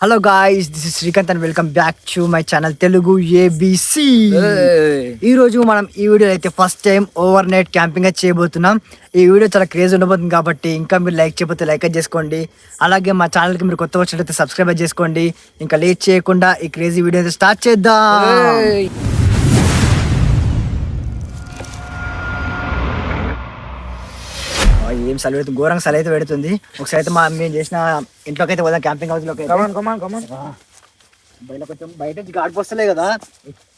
Hello guys, this is Srikanth and welcome back to my channel Telugu ABC. ఈ రోజు మనం ఈ వీడియో అయితే first time overnight camping చేయబోతున్నాం. ఈ వీడియో చాలా క్రేజ్ ఉండబోతుంది కాబట్టి ఇంకా మీరు లైక్ చేయకపోతే లైక్ చేసుకోండి. అలాగే మా ఛానల్కి మీరు కొత్త వచ్చినట్లయితే సబ్స్క్రైబ్ చేసుకోండి. ఇంకా లేట్ చేయకుండా ఈ క్రేజీ వీడియో అయితే స్టార్ట్ చేద్దాం. ఏం చలి పెడుతుంది, ఘోరంగా చలి అయితే పెడుతుంది. ఒకసారి అయితే మేము చేసిన ఇంట్లోకి అయితే పోదాం, క్యాంపింగ్ హౌస్ లోకి. బయట నుంచి గాడిపోస్తలే కదా,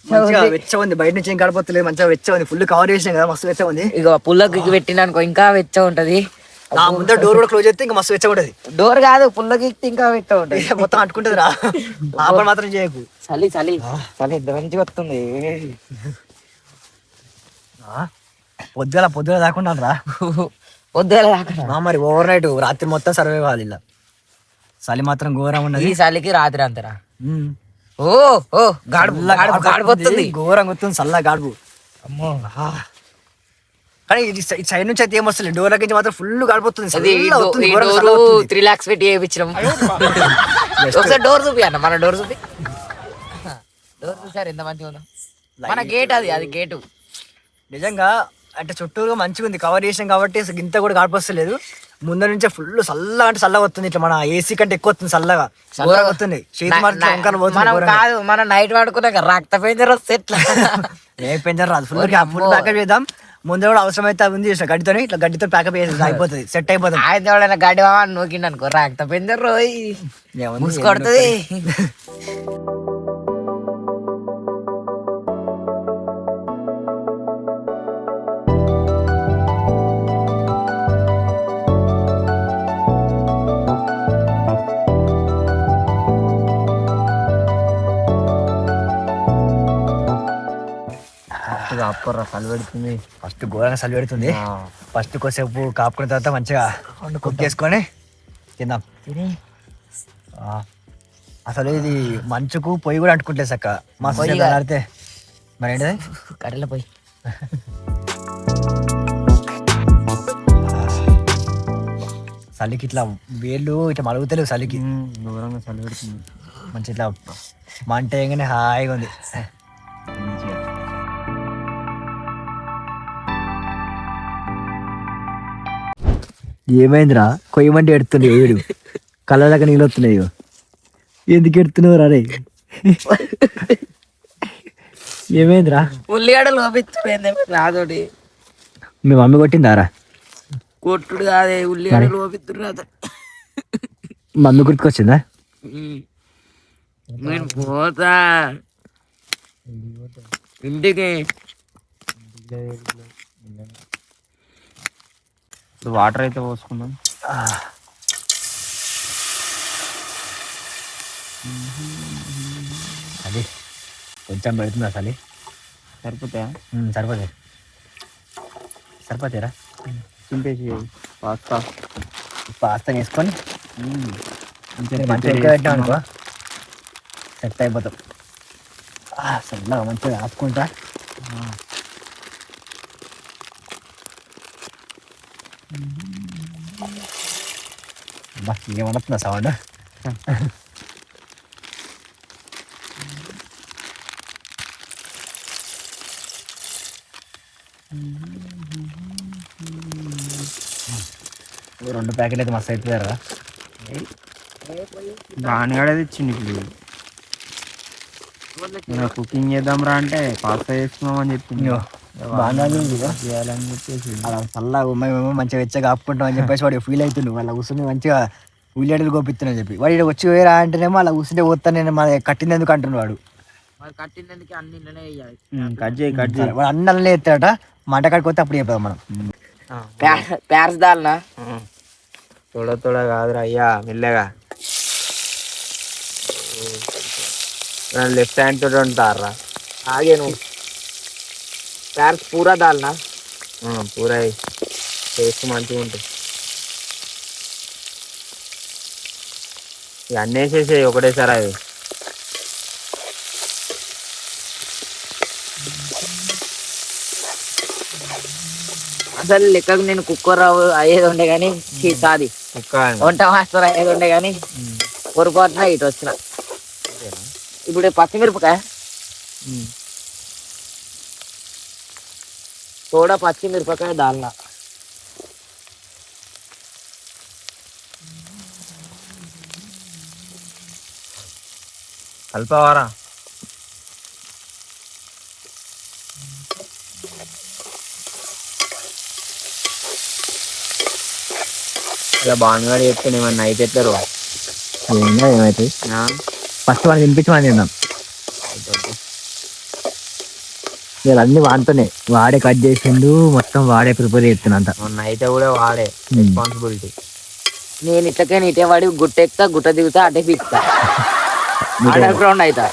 మంచిగా వెచ్చ ఉంది. బయట నుంచి ఏం గాడిపోతలేదు, మంచిగా వెచ్చ ఉంది. ఫుల్ కవర్ చేసినాం కదా, మస్తు వెచ్చ ఉంది. ఇక పుల్లకి పెట్టినానుకో ఇంకా వెచ్చ ఉంటది. నా ముందర డోర్ కూడా క్లోజ్ చేస్తే ఇంకా మస్తు వెచ్చ ఉంటది. డోర్ కాదు, పుల్లకి ఇంకా వెచ్చ ఉంటది. మొత్తం అంటుకుంటది రా, ఆపలు మాత్రం చేయకు. చలి చలి చలి ఎంత మంచిగా వస్తుంది. పొద్దుగల దాకుండా రా, పొద్దుగా మరి ఓవర్ నైట్ రాత్రి మొత్తం సర్వే కావాలి. ఇలా చలి మాత్రం ఘోరం ఉన్నది. ఈ చలికి రాత్రి అంతరా. ఓ ఓ గాడిపోతుంది, ఘోరంగా వస్తుంది చల్ల గాడుపు. అమ్మో, కానీ ఇది సైడ్ నుంచి అయితే ఏమొస్తుంది, డోర్ నుంచి మాత్రం ఫుల్ గాడిపోతుంది. 3 lakhs పెట్టి వేయించినాం. ఒకసారి డోర్ చూపి అన్న, మన డోర్ చూపి. డోర్ చూసారు ఎంత మంచిగా ఉందో. మన గేట్ అది గేటు నిజంగా అంటే చుట్టూరుగా మంచిగా ఉంది, కవర్ చేసాం కాబట్టి ఇంత కూడా గాడిపోస్తలేదు. ముందర నుంచే ఫుల్ చల్లగా అంటే చల్లగా వస్తుంది. ఇట్లా మన ఏసీ కంటే ఎక్కువ వస్తుంది, చల్లగా చల్లగా వస్తుంది. కాదు, మనం నైట్ వాడుకున్నాక రక్త పెంజర్ వస్తే ఎట్లా? ఏ పెంచర్ రాదు, ఫుల్ ప్యాకప్ చేద్దాం. ముందు కూడా అవసరం అయితే ఉంది చేసిన గడ్డితో, ఇట్లా గడ్డితో ప్యాకప్ చేసి అయిపోతుంది, సెట్ అయిపోతుంది. ఆయన ఎవడైనా గడ్డి నూకిండి అనుకో, రక్త పెంజర్ ముసుకొడుతుంది. చలి పెడుతుంది, ఫస్ట్ ఘోరంగా చలి పెడుతుంది. ఫస్ట్ కొద్దిసేపు కాపుకున్న తర్వాత మంచిగా కుక్కేసుకొని తిందాం. అసలు ఇది మంచుకు పొయ్యి కూడా అంటుకుంటే సక్క మస్తు ఆడితే మరి ఏంటిది కర్రీల పొయ్యి. చలికి ఇట్లా వేళ్ళు ఇట్లా మలుగుతలేవు, చలికి ఘోరంగా చలి పెడుతుంది. మంచి ఇట్లా మంట వేయగానే హాయిగా ఉంది. ఏమైందిరా, కొయ్యమంటే ఎడుతుంది వీడు, కళ్ళలాగా నీళ్ళు వస్తున్నాయి. ఎందుకు ఎడుతున్నావు రా? ఏమైందిరా? ఉల్లిగడ్డలు లోపిస్తుంది రాదోటి. మీ మమ్మీ కొట్టిందారా? కొట్టుడు కాదే, ఉల్లిగడ్డలు లోపిస్తున్నారు. మమ్మీ గుర్తుకొచ్చిందా? నేను పోతా ఇంటికి. ఇప్పుడు వాటర్ అయితే పోసుకుందాం. అది కొంచెం పెడుతుందా చలి? సరిపోతాయా? సరిపోతారా? చింపేసి పాస్తా వేసుకొని మంచిగా పెట్టాం అనుకో, సెట్ అయిపోతాం. చల్లగా మంచిగా ఆపుకుంటా. ఏమనుతున్నా సౌండ్? రెండు ప్యాకెట్ అయితే మస్తు అవుతుందారా. బాగానే ఇచ్చింది. ఇప్పుడు కుకింగ్ చేద్దాం రా అంటే పాస్తా చేసుకున్నామని చెప్పింది. చేయాలని చెప్పేసి అలా చల్లగా మేము మంచిగా వెచ్చగా ఆపుకుంటాం అని చెప్పేసి వాడు ఫీల్ అవుతుండు. వాళ్ళ కూర్చుని మంచిగా ఉల్లిగడ్డలు కోపిస్తున్నా చెప్పి వాడు ఇక్కడ వచ్చి వేరా అంటేనేమో అలా కూర్చుంటే పోతాను నేను, మన కట్టింది ఎందుకు అంటున్నాడు వాడు. వాడు అన్నలనే ఎత్తాడట, మంట కట్టుకొస్తే అప్పుడు చెప్పాం మనం. ప్యారస్ దాల్నా తోడ కాదురా అయ్యా, మెల్లగా లెఫ్ట్ హ్యాండ్ తోటి ఉంటారా. ఆగే నువ్వు. ప్యారస్ పూరా దాల్నా? పూరా టేస్ట్ మంచిగా ఉంటుంది. ఇక అన్నీ వేసేసాయి ఒకటేసారి. అవి అసలు లెక్కకు నేను కుక్కర్ అయ్యేది ఉండే కానీ సాది కుక్క వంట మాస్టర్ అయ్యేది ఉండే కానీ పొరపాటున ఇటు వచ్చిన. ఇప్పుడు పచ్చిమిరపకాయ తోడా పచ్చిమిరపకాయ డాల్నా. కలిపవారా ఇక బాగున్నాడు చెప్తే ఏమన్నా అయితే ఎట్లరు ఏమైతే ఫస్ట్ వాడిని తినిపించి మనం తిందాం. వీళ్ళు అన్ని వాడితోనే వాడే కట్ చేసిండు, మొత్తం వాడే ప్రిపేర్ చేస్తున్నంత. మొన్న అయితే కూడా వాడే రెస్పాన్సిబిలిటీ. నేను ఇట్లకైనా ఇటే వాడి గుట్ట ఎక్కుతా, గుట్ట దిగుతా, అటే పీకుతా, అండర్ గ్రౌండ్ అవుతా.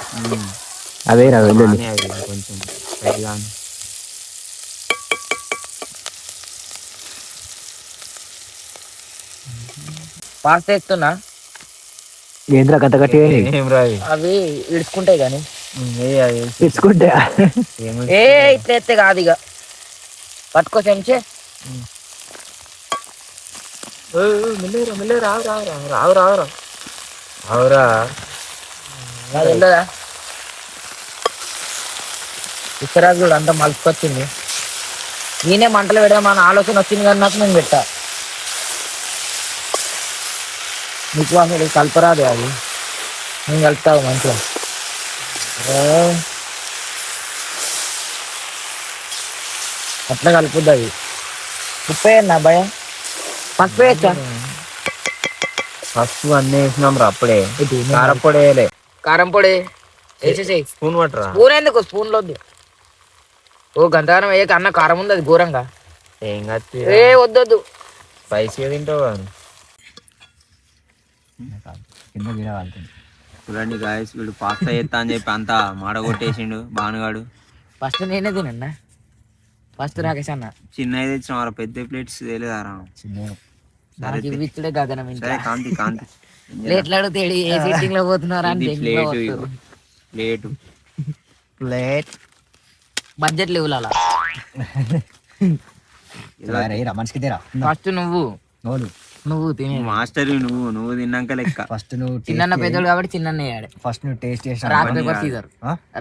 అవే రా వెళ్ళు. కొంచెం పైగా పాస్ చేస్తున్నా. ఏంద్రా కథ కట్టి ఏం రాదు అవి ఇడుచుకుంటాయి కానీ తెచ్చుకుంటే ఏ ఇట్లా ఎత్తే కాదు. ఇక పట్టుకో చెంచే. అవురా వెళ్ళదా ఇస్తరా కూడా అంతా మలుపుకొచ్చింది. నేనే మంటలు పెడదామని ఆలోచన వచ్చింది కానీ నాకు నేను పెట్టా. నీకు అసలు కలపరాదు అది, నేను కలుపుతావు మంచిగా. అట్లా కలుపుద్ది అది. ఉప్పు వేయన్నా భయం, పసుపు వేయచ్చా? ఫస్ట్ అన్నీ వేసినాం రా అప్పుడే. కారపొడి వేయలే. కారం పొడి వేసేసేయి. స్పూన్ పట్టరా. స్పూన్ ఎందుకు, స్పూన్లో వద్దు. ఓ గంటగానం వేయక అన్న కారం ఉంది అది ఘోరంగా. ఏం కాదు ఏ వద్దొద్దు. స్పైసీగా తింటావు కదా. చూడండి గాయస్, వీడు పాస్తా చేస్తా అని చెప్పి అంతా మాడగొట్టేసిండు బానుగాడు. ఫస్ట్ నేనే తినన్నా, ఫస్ట్ రాకేష్ అన్న. చిన్నవి తెచ్చిన పెద్ద ప్లేట్స్ తెలియదారా. నాకు ఇవి ఇచ్చుడే గగనం. సరే కాంతి కాంతి ప్లేట్లు అడిగితే ఏ సీటింగ్ లో పోతున్నారా అని ప్లేటు ప్లేట్ బడ్జెట్ లేవులు అలా. మనిషికి తీరా ఫస్ట్ నువ్వు నువ్వు తినే. మాస్టర్ నువ్వు తిన్నాక లెక్క. ఫస్ట్ నువ్వు చిన్న పెద్దోడు కాబట్టి చిన్న వేయాలి. ఫస్ట్ నువ్వు టేస్ట్ చేసిన rock paper scissor,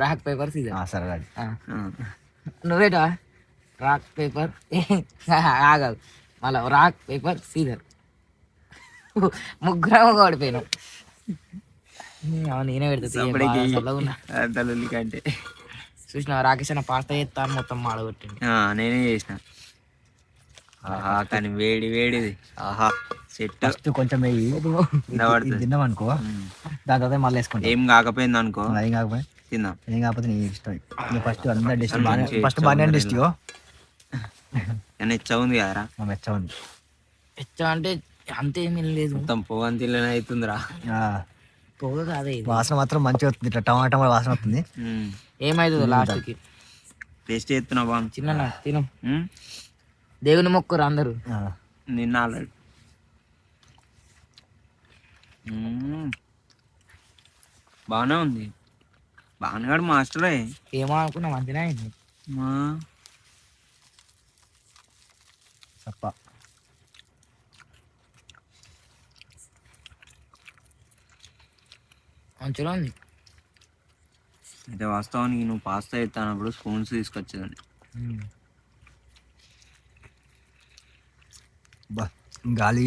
rock paper scissor. సరే నువ్వేటా రాక్ పేపర్ ఆగదు మళ్ళా రాక్ పేపర్ సీజర్. ముగ్గురం ఓడిపోయినాం. నేనే పెడతా కంటే చూసిన రాకేష్ అన్న పాస్తా చేస్తాను మొత్తం మాడగొట్టింది. నేనే చేసిన. ఆహా కానీ వేడి వేడిది. ఆహా సెట్. ఫస్ట్ కొంచెం తిందాం అనుకో, దాని తర్వాత మళ్ళీ వేసుకుంటా. ఏం కాకపోయింది అనుకో, ఏం కాకపోయి తిందాం. ఏం కాకపోతే నీ ఇష్టం. ఫస్ట్ అందరు డిస్ట్ ఫస్ట్ బాగా డిస్ట్ ఎచ్చ ఉంది కదరా. మెచ్చ ఉంది. ఎచ్చ అంటే అంతేమీ లేదు, మొత్తం పొగంతిలోనే అవుతుందిరా. పొగ కాదే, వాసన మాత్రం మంచిగా వస్తుంది. ఇట్లా టమాటా వాసన వస్తుంది. ఏమైతుంది లాస్ట్ కి. టేస్ట్ చేస్తున్నా బాగుంది. చిన్న తిను, దేవుని మొక్కురు అందరూ. నిన్న ఆల్రెడీ బాగానే ఉంది. బాగానే మాస్టరే. ఏమో అనుకున్నా మంచిగా అయింది. సప్ప మంచిగా ఉంది. అయితే వాస్తవానికి నువ్వు పాస్తా ఎత్తానప్పుడు స్పూన్స్ తీసుకొచ్చేదాన్ని. గాలి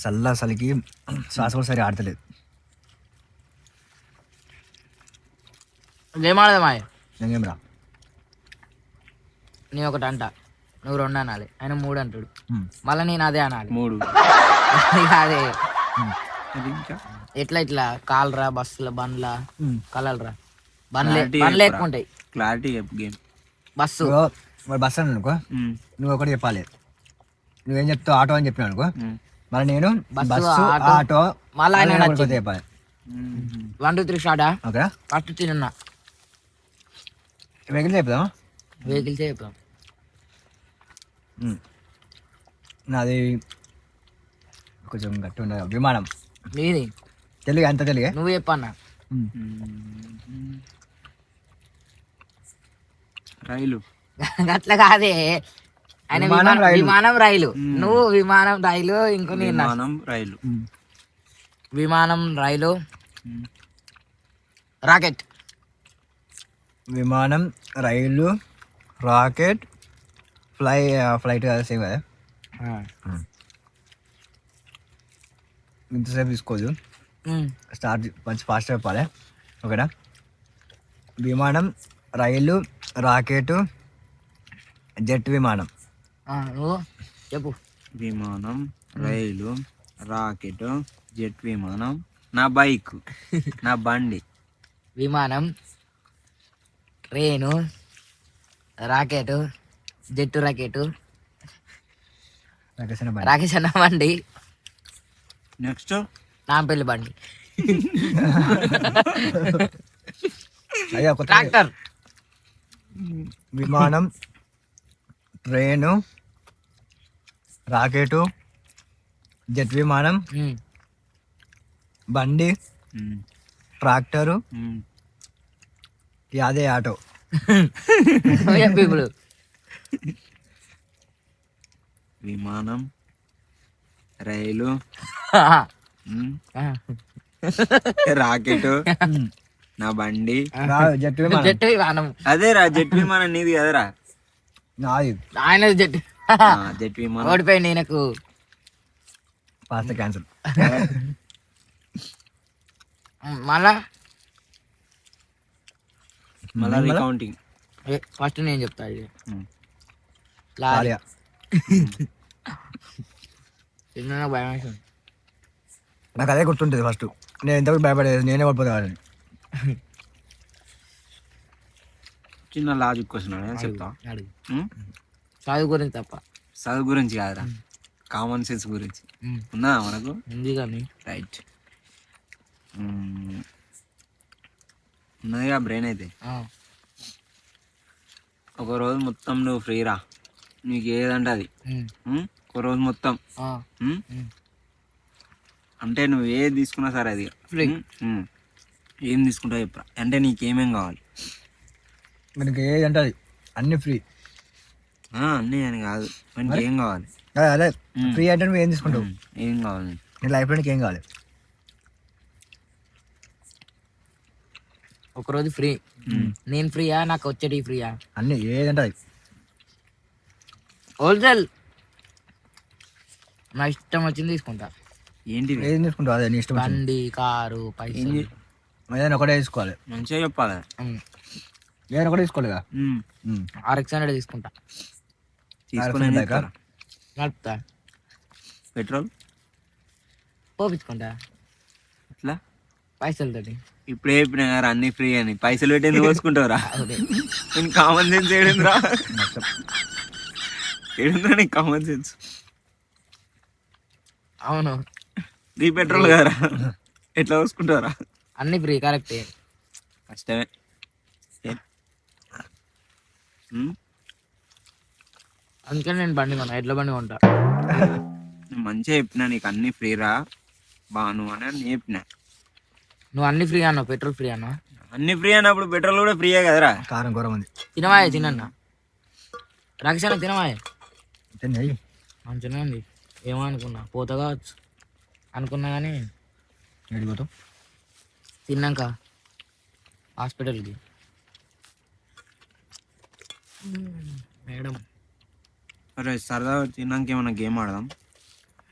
చల్లసలికి శ్వాస కూడా సరి ఆడతలేదు. ఏం ఆడదామా? ఇంకేం రా. నేను ఒకటి అంట, నువ్వు 2 అనాలి, ఆయన 3 అంటాడు, మళ్ళీ నేను అదే అనాలి 3. అదే ఎట్లా ఇట్లా కాలరా బస్సుల బండ్ల కలరా బండ్లు ఎక్కువ ఉంటాయి. Clarity game. బస్సు బస్సు అని అనుకో, నువ్వు ఒకటి చెప్పాలి. నువ్వేం చెప్తావు ఆటో అని చెప్పినా అనుకో, మళ్ళీ నేను బస్సు ఆటో మళ్ళీ ఆయన చెప్పాలి. 1 2 3 స్టార్టా. ఓకే, ఫస్ట్ తిన్నా వెహికల్ చెప్తాం. వెహికల్స్ చెప్తాం. నాది కొంచెం గట్టి ఉండదు. విమానం. నీది తెలుగు అంత తెలుగే. నువ్వు చెప్పన్నా. రైలు. అట్లా కాదే, ఆయన విమానం రైలు, నువ్వు విమానం రైలు, ఇంకో విమానం రైలు. విమానం, రైలు, రాకెట్. విమానం, రైలు, రాకెట్, ఫ్లైట్ కదా సేమ్ కదా. ఇంతసేపు తీసుకోదు, స్టార్ట్ మంచి ఫాస్ట్ చెప్పాలి. ఓకేనా? విమానం, రైలు, రాకెట్, జెట్ విమానం. నువ్వు చెప్పు. విమానం, రైలు, రాకెట్, జెట్ విమానం, నా బైక్, నా బండి. విమానం, ట్రైను, రాకెట్, జెట్టు రాకెట్, రాకేష్ అన్న బండి, నెక్స్ట్ నాంపల్లి బండి, అయ్యా ట్రాక్టర్. విమానం, ట్రైను, రాకెట్, జెట్ విమానం, బండి, ట్రాక్టరు, అదే ఆటో. చెప్పు ఇప్పుడు. విమానం, రైలు, రాకెట్, నా బండి, జెట్ విమానం. జెట్టు విమానం. అదేరా జెట్ విమానం నీది కదరా. నాది ఆయన జెట్టు. జెట్ విమానం ఓడిపోయింది నాకు. Pasta cancel. మళ్ళా మళ్ళా రీకౌంటింగ్. ఫస్ట్ నేను చెప్తా ఇది. లారీ. చిన్న భయం వేసింది. నాకు అదే గుర్తుంటుంది ఫస్ట్. నేను ఎంతవరకు భయపడేది, నేనే పడిపోతాను. చిన్న లాజిక్ క్వశ్చన్ చెప్తా. చదువు గురించి తప్ప. చదువు గురించి కాదురా, కామన్ సెన్స్ గురించి. ఉందా మనకు? ఉంది కానీ. రైట్, ఉన్నదిగా బ్రెయిన్ అయితే. ఒక రోజు మొత్తం నువ్వు ఫ్రీరా, నీకు ఏదంటే అది. ఒక రోజు మొత్తం అంటే నువ్వు ఏది తీసుకున్నా సరే అది ఫ్రీ. ఏం తీసుకుంటావు చెప్పరా, అంటే నీకేమేం కావాలి? మనకి ఏది అంటే అది అన్ని ఫ్రీ. అన్నీ అని కాదు, మనకి ఏం కావాలి? అదే ఫ్రీ అంటే నువ్వు ఏం తీసుకుంటావు? ఏం కావాలి నీ లైఫ్లో నీకు ఏం కావాలి? ఒకరోజు ఫ్రీ. నేను ఫ్రీయా, నాకు వచ్చేటి ఫ్రీయా? అన్ని ఏదంటే అది హోల్సేల్. నా ఇష్టం వచ్చింది తీసుకుంటా. ఏంటి ఏం తీసుకుంటావు అదే నీ ఇష్టం. బండి, కారు, పైసలు ఏదైనా ఒకటే తీసుకోవాలి. మంచిగా చెప్పాలి. ఏదైనా ఒకటే తీసుకోలేదా? RX 100 తీసుకుంటా. తీసుకునే నడుపుతా. పెట్రోల్ పోపించుకుంటా అట్లా పైసలతోటి. ఇప్పుడే చెప్పినా కదా అన్ని ఫ్రీ అని, పైసలు పెట్టి ఎందుకు పోసుకుంటావురా? నేను కామన్ సెన్స్ ఏడుందిరా, ఏడుందిరా నీకు కామన్ సెన్స్? అవును, నీ పెట్రోల్ కదరా, ఎట్లా పోసుకుంటావురా? అన్ని ఫ్రీ. కరెక్టే. కష్టమే. అందుకని నేను బండి కొన్నా, ఎడ్ల బండి కొంటా. మంచిగా చెప్పినా నీకు అన్ని ఫ్రీరా బాను అని నేను చెప్పిన. నువ్వు అన్ని ఫ్రీ అన్నావు, పెట్రోల్ ఫ్రీ అన్నా. అన్ని ఫ్రీ అన్నప్పుడు పెట్రోల్ కూడా ఫ్రీయే కదరా. కారం ఘోరం ఉంది. తినవాయే, తినన్నా. రాకేష్ అన్న తినవాయే. తిన్నాయి మంచిగా ఉంది. ఏమో అనుకున్నా పోతా కావచ్చు అనుకున్నా కానీ ఎడిపోతావు తిన్నాక హాస్పిటల్కి. మేడం అరే సరదా తిన్నాక ఏమన్నా గేమ్ ఆడదాం,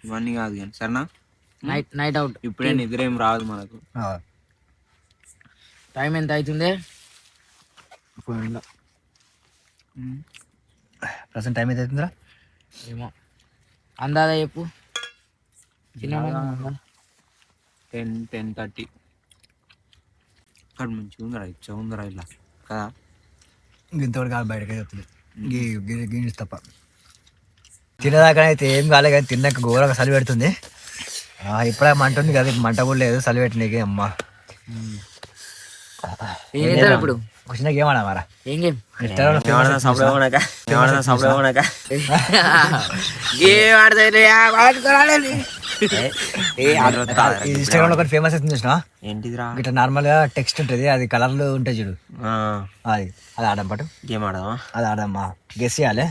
ఇవన్నీ కాదు కానీ సరేనా? Night out. ఇప్పుడే నిద్ర ఏం రాదు మనకు. టైం ఎంత అవుతుంది? ప్రజెంట్ టైం అయితే అవుతుందిరా. ఏమో అందాదా చెప్పు. చిన్న 10:30 అక్కడ మంచిగా ఉందిరా, ఇచ్చా ఉందిరా ఇలా కదా. ఇంతవరకు కాదు, బయటకే చెప్తుంది గీనిస్ తప్ప. తినేదాకా అయితే ఏం కాలే కానీ తిన్నాక ఘోరంగా చలి పెడుతుంది. ఇప్పుడే మంట ఉంది కదా, మంట కూడా లేదు, చలి పెట్టినకి. అమ్మా ఇప్పుడు వచ్చిన గేమ్ ఆడమారా? ఏం గేమ్? గేమ్ ఇన్స్టాగ్రామ్ లో ఒకటి ఫేమస్ అవుతుంది చూసినా? ఏంటిదిరా? ఇట్లా నార్మల్ గా టెక్స్ట్ ఉంటుంది, అది కలర్లు ఉంటాయి చూడు, అది అది ఆడడం పాటు. గేమ్ ఆడదామా? అది ఆడమ్మా, గెస్ చేయాలి.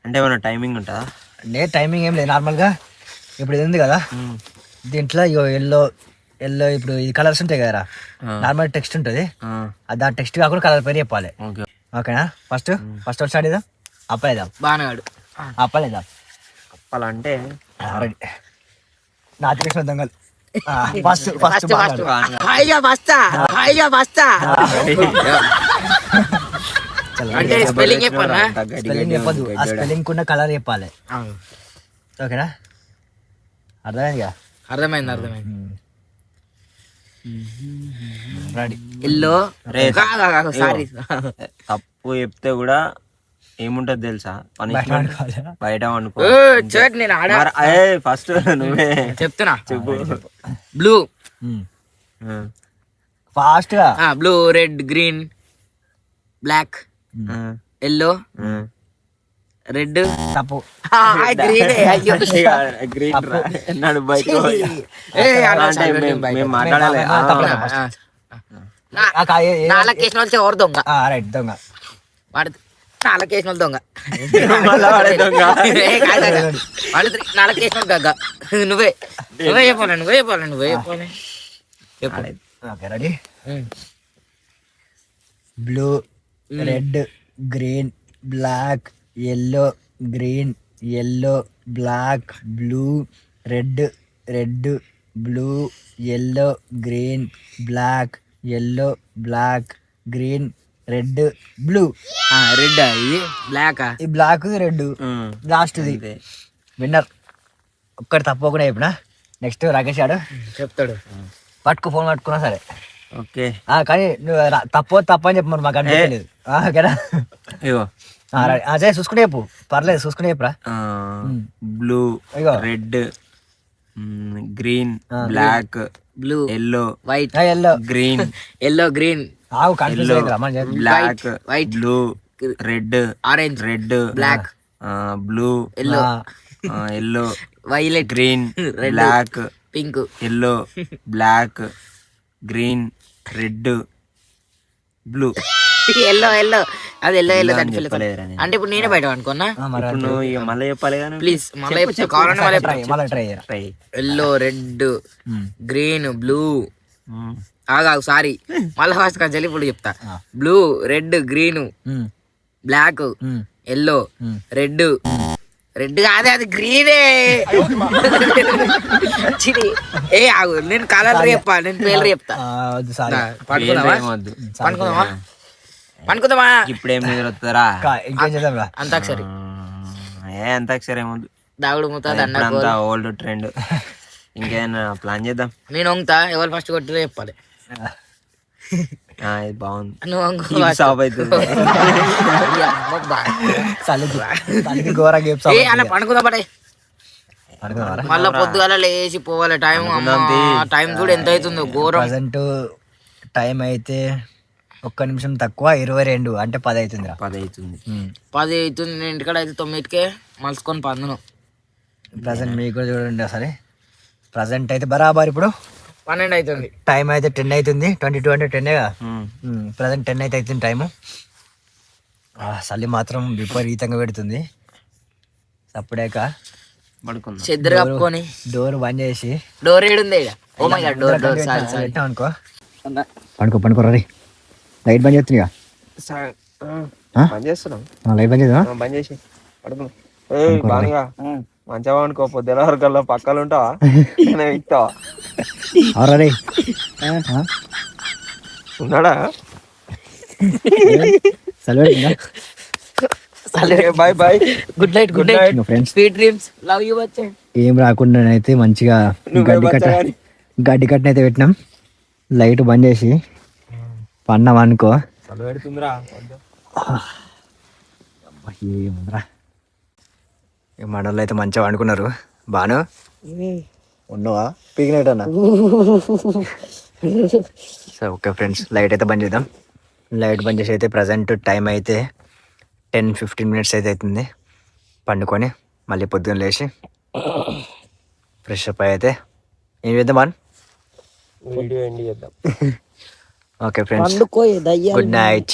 అంటే ఏమన్నా టైమింగ్ ఉంటుందా? టైమింగ్ ఏం లేదు, నార్మల్ గా ఇప్పుడు ఇది ఉంది కదా, దీంట్లో ఇగో ఎల్లో ఎల్లో ఇప్పుడు ఈ కలర్స్ ఉంటాయి కదరా, నార్మల్ టెక్స్ట్ ఉంటుంది, దాని టెక్స్ట్ కాకుండా కలర్ పేరు చెప్పాలి. ఓకేనా? ఫస్ట్ ఫస్ట్ స్టార్ట్ చేద్దాం. అప్పలేదాం బాగానే అప్పలేదాం చెప్పాలంటే రెడీ. నాతికృష్ణ దొంగలు ఫస్ట్ ఫస్ట్ అంటే స్పెల్లింగ్ చెప్పన్నా, స్పెల్లింగ్ చెప్పదు, ఆ స్పెల్లింగ్ ఉన్న కలర్ చెప్పాలి. ఓకేనా? అర్థమైందిగా? అర్థమైంది. రెడీ. ఎల్లో సారీ తప్పు చెప్తే కూడా ఏముంటది తెలుసా, పనిష్మెంట్ బయట అనుకో. నేను ఆడ ఫస్ట్ నువ్వే చెప్తున్నా. చెప్పు. బ్లూ ఫాస్ట్ గా. Blue, red, green, black, yellow, red, తప్పు. గ్రీన్. మేము మాట్లాడాలి. నాలుగేసిన వాళ్ళు ఎవరు దొంగ? రైట్, దొంగ. వాడు నాలుగేసిన వాళ్ళు దొంగ. వాడు నాలుగేసిన వాళ్ళు గగ్గ. నువ్వే చెప్పాలి. Okay, ready. Blue, red, green, black, yellow, green, yellow, black, blue, red, red, blue, yellow, green, black, yellow, black, green, red, blue. Red, ఇది బ్లాక్. ఈ బ్లాక్, రెడ్ లాస్ట్ విన్నర్. ఒక్కటి తప్పకుండా చెప్పిన. నెక్స్ట్ రాకేష్ ఆడు చెప్తాడు. ఫోన్ పట్టుకున్నా సరే. ఓకే, కానీ నువ్వు తప్పు అని చెప్పు, మరి మాకు అనిపించలేదు. ఓకేనా? అదే చూసుకునే చెప్పు, పర్లేదు చూసుకునే చెప్పురా. Blue, red, green, black, blue, yellow, white, yellow, green, green, black, white, blue, red, orange, red, black, blue, yellow, yellow, violet, green, black, pink, yellow, black, green, red, blue. Yellow అది ఎల్లో దాని అంటే ఇప్పుడు నేనే బయట అనుకున్నా. మళ్ళీ చెప్పాలి కానీ ప్లీజ్ మళ్ళీ try. Yellow, red, green, blue. ఆగాగు సారీ, మళ్ళీ ఫస్ట్ కానీ ఇప్పుడు చెప్తా. Blue, red, green, black, yellow, red కాదే, అది గ్రీనే. ఆగు, నేను కలర్ చెప్పా, నేను పేర్లు చెప్తా. పనుకుందామా? ఇప్పుడేం నిద్రొస్తారా? ఇంకేం చేద్దాం? అంతాక్షరి. అంతాక్షరి ఏమొద్దు, దాగుడు ముత్తా ఓల్డ్ ట్రెండ్. ఇంకేదైనా ప్లాన్ చేద్దాం. నేను వంగుతా, ఎవరు ఫస్ట్ కొట్టిరో చెప్పాలి. ఇది బాగుంది. నువ్వు సాప్ అవుతుంది. పనుకుందా పడే. మళ్ళా పొద్దుగాల లేచి పోవాలి. టైం కూడా ఎంత అవుతుందో ఘోరం. ప్రజెంట్ టైం అయితే 1 నిమిషం తక్కువ 22 అంటే 10 అవుతుంది. 10 అవుతుంది. నేను ఇంటికాడ అయితే 9కే మలుసుకొని పందును. ప్రజెంట్ మీకు కూడా చూడండి సరే. ప్రజెంట్ అయితే బరాబర్ ఇప్పుడు 12 అవుతుంది. టైం అయితే 10 అవుతుంది. 22 అంటే 10 కదా. ప్రజెంట్ 10 అయితే అవుతుంది టైము. చలి మాత్రం విపరీతంగా పెడుతుంది. అప్పుడేక చెద్దరు కప్పుకొని డోర్ బంద్ చేసి, డోర్ ఏడుంది అనుకో, పనుకో రీ. లైట్ బంద్ చేస్తున్నా, లైట్ బంద్ చేద్దాం. బంద్ చేసి మంచిగా అనుకో. పొద్దున వరకల్లా పక్కలు ఉంటావా, ఇస్తావా? రే ఉన్నాడా? Bye. Good night friends. Sweet dreams. Love you. ఏం రాకుండా అయితే మంచిగా గడ్డి కట్టన అయితే పెట్టినాం. లైట్ బంద్ చేసి పన్నాం అనుకో. ఏముందిరా, మనోళ్ళు అయితే మంచిగా వండుకున్నారు. బాను ఉన్నావా? పీకినట్టు అన్న. సో ఓకే ఫ్రెండ్స్, లైట్ అయితే బంద్ చేద్దాం. లైట్ బంద్ చేసి అయితే ప్రజెంట్ టైం అయితే 10-15 మినిట్స్ అయితే అవుతుంది. పండుకొని మళ్ళీ పొద్దున్న లేచి ఫ్రెష్ అప్ అయితే ఏం చేద్దాం Banu? Okay friends, good night.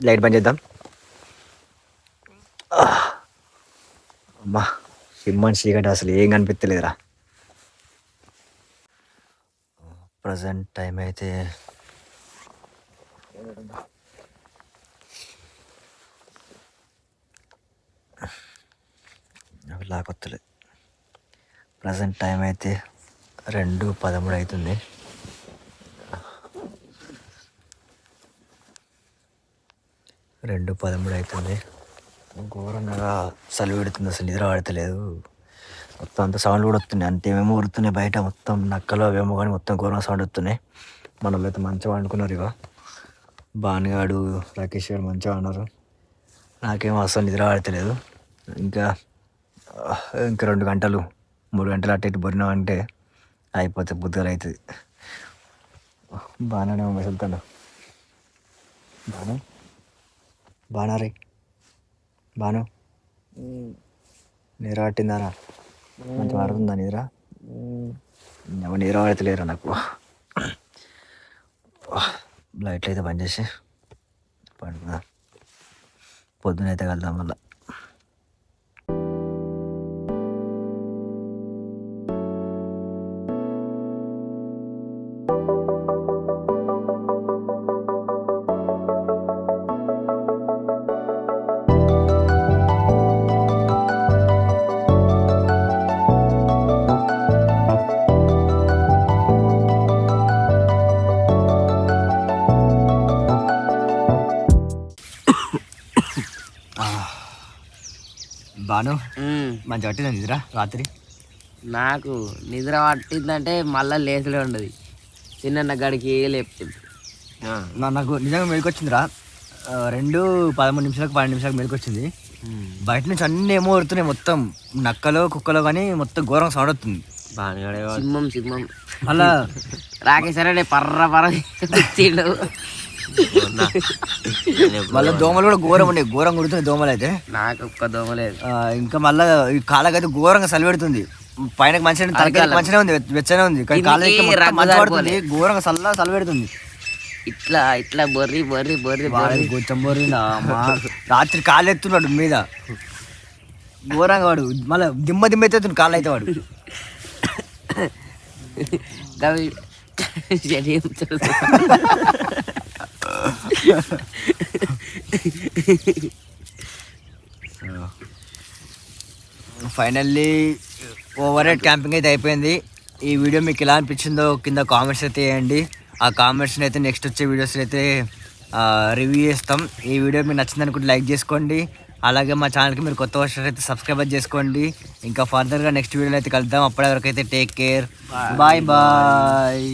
Light బంద్ చేద్దాం. అమ్మా సిమ్మని చీకటి అసలు ఏం కనిపించలేదురా. ప్రజెంట్ టైం అయితే అవి లాకొత్తలేదు. ప్రజెంట్ టైం అయితే 2:13 అవుతుంది. ఘోరంగా చలి పెడుతుంది, అసలు నిద్ర పడతలేదు. మొత్తం అంత సౌండ్ కూడా వస్తున్నాయి, అంతేమేమో ఉడుతున్నాయి బయట, మొత్తం నక్కలు అవేమో కానీ మొత్తం ఘోరంగా సౌండ్ వస్తున్నాయి. మనలో అయితే మంచిగా వండుకున్నారు. ఇక భానుగాడు రాకేష్ గారు మంచిగా ఉన్నారు. నాకేమో అసలు నిద్ర పడతలేదు. ఇంకా 2 గంటలు 3 గంటలు అటు ఇటు బొరినామంటే అయిపోతే బుద్ధలు అవుతుంది. బాగానేమో మెసులుతాడు. బాణారే బాను నిద్ర పట్టిందారా? మంచి పడుతుందా నిద్ర? నిద్ర పడతలేరా నాకు. లైట్లు అయితే బంద్ చేసి పడుకుందా, పొద్దునైతే కలుద్దాం మళ్ళా. బాను మంచి పట్టిందా నిద్ర రాత్రి? నాకు నిద్ర పట్టిందంటే మళ్ళీ లేసులే ఉండదు. చిన్న గడికి లేపుతుంది. నాకు నిజంగా మెలకొచ్చిందిరా. 2:13 12 నిమిషాలకు మెలకొచ్చింది. బయట నుంచి అన్నీ ఏమో వస్తున్నాయి, మొత్తం నక్కలో కుక్కలో కానీ మొత్తం ఘోరంగా సౌండ్ వస్తుంది. సింహం మళ్ళా రాకేష్ సరే పర్ర తిండు. మళ్ళీ దోమలు కూడా ఘోరంగా కుడుతున్నాయి దోమలు అయితే. నాకు ఒక్క దోమ లేదు. ఇంకా మళ్ళీ ఈ కాళ్ళకైతే ఘోరంగా చలి పెడుతుంది. పైన మంచిగానే ఉంది, వెచ్చనే ఉంది, కానీ కాళ్ళకి పడుతుంది ఘోరంగా చలి పెడుతుంది. ఇట్లా ఇట్లా బొర్రి కొంచెం బొర్రి రాత్రి కాళ్ళు ఎత్తున్నాడు మీద ఘోరంగా. వాడు మళ్ళీ దిమ్మ ఎత్తుతుంది కాళ్ళు అయితే. వాడు ఫైనల్లీ ఓవర్ నైట్ క్యాంపింగ్ అయితే అయిపోయింది. ఈ వీడియో మీకు ఎలా అనిపించిందో కింద కామెంట్స్ అయితే వేయండి. ఆ కామెంట్స్ని అయితే నెక్స్ట్ వచ్చే వీడియోస్ అయితే రివ్యూ చేస్తాం. ఈ వీడియో మీకు నచ్చింది అనుకుంటే లైక్ చేసుకోండి. అలాగే మా ఛానల్కి మీరు కొత్త వర్షాలు అయితే సబ్స్క్రైబ్ చేసుకోండి. ఇంకా ఫర్దర్గా నెక్స్ట్ వీడియోలో అయితే కలుద్దాం. అప్పటి వరకు అయితే టేక్ కేర్, బాయ్ బాయ్.